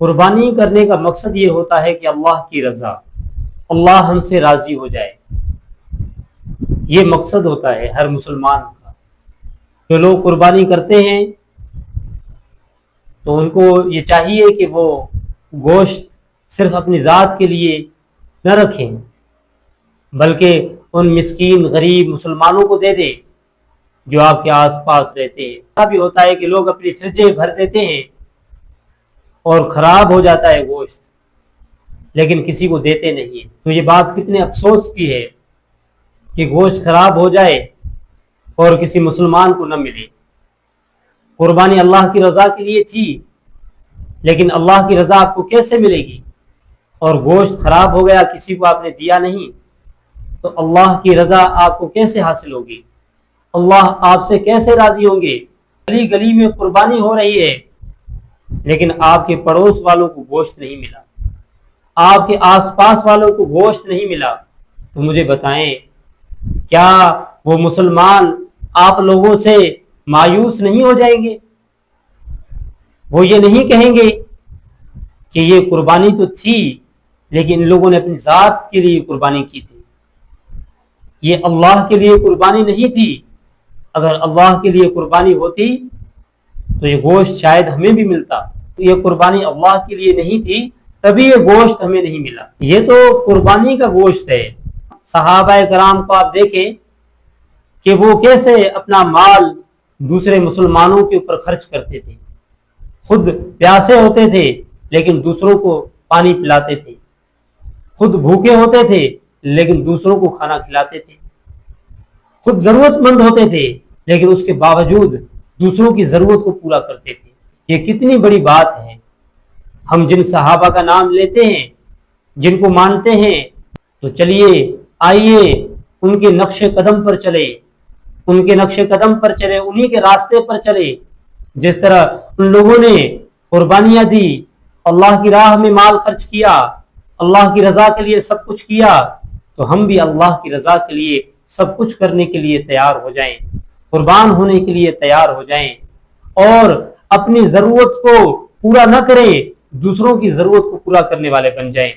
قربانی کرنے کا مقصد یہ ہوتا ہے کہ اللہ کی رضا، اللہ ہم سے راضی ہو جائے۔ یہ مقصد ہوتا ہے ہر مسلمان کا۔ جو لوگ قربانی کرتے ہیں تو ان کو یہ چاہیے کہ وہ گوشت صرف اپنی ذات کے لیے نہ رکھیں، بلکہ ان مسکین غریب مسلمانوں کو دے دیں جو آپ کے آس پاس رہتے ہیں۔ ایسا بھی ہوتا ہے کہ لوگ اپنی فریجیں بھر دیتے ہیں اور خراب ہو جاتا ہے گوشت، لیکن کسی کو دیتے نہیں ہیں۔ تو یہ بات کتنے افسوس کی ہے کہ گوشت خراب ہو جائے اور کسی مسلمان کو نہ ملے۔ قربانی اللہ کی رضا کے لیے تھی، لیکن اللہ کی رضا آپ کو کیسے ملے گی؟ اور گوشت خراب ہو گیا، کسی کو آپ نے دیا نہیں، تو اللہ کی رضا آپ کو کیسے حاصل ہوگی؟ اللہ آپ سے کیسے راضی ہوں گے؟ گلی گلی میں قربانی ہو رہی ہے، لیکن آپ کے پڑوس والوں کو گوشت نہیں ملا، آپ کے آس پاس والوں کو گوشت نہیں ملا، تو مجھے بتائیں کیا وہ مسلمان آپ لوگوں سے مایوس نہیں ہو جائیں گے؟ وہ یہ نہیں کہیں گے کہ یہ قربانی تو تھی لیکن ان لوگوں نے اپنی ذات کے لیے قربانی کی تھی، یہ اللہ کے لیے قربانی نہیں تھی؟ اگر اللہ کے لیے قربانی ہوتی تو یہ گوشت شاید ہمیں بھی ملتا۔ یہ قربانی اللہ کے لیے نہیں تھی، تبھی یہ گوشت ہمیں نہیں ملا۔ یہ تو قربانی کا گوشت ہے۔ صحابہ کرام کو آپ دیکھیں کہ وہ کیسے اپنا مال دوسرے مسلمانوں کے اوپر خرچ کرتے تھے، خود پیاسے ہوتے تھے لیکن دوسروں کو پانی پلاتے تھے، خود بھوکے ہوتے تھے لیکن دوسروں کو کھانا کھلاتے تھے، خود ضرورت مند ہوتے تھے لیکن اس کے باوجود دوسروں کی ضرورت کو پورا کرتے تھے۔ یہ کتنی بڑی بات ہے۔ ہم جن صحابہ کا نام لیتے ہیں، جن کو مانتے ہیں، تو چلیے آئیے ان کے نقش قدم پر چلے، ان کے نقش قدم پر چلے، انہی کے راستے پر چلے۔ جس طرح ان لوگوں نے قربانیاں دی، اللہ کی راہ میں مال خرچ کیا، اللہ کی رضا کے لیے سب کچھ کیا، تو ہم بھی اللہ کی رضا کے لیے سب کچھ کرنے کے لیے تیار ہو جائیں، قربان ہونے کے لیے تیار ہو جائیں، اور اپنی ضرورت کو پورا نہ کریں، دوسروں کی ضرورت کو پورا کرنے والے بن جائیں۔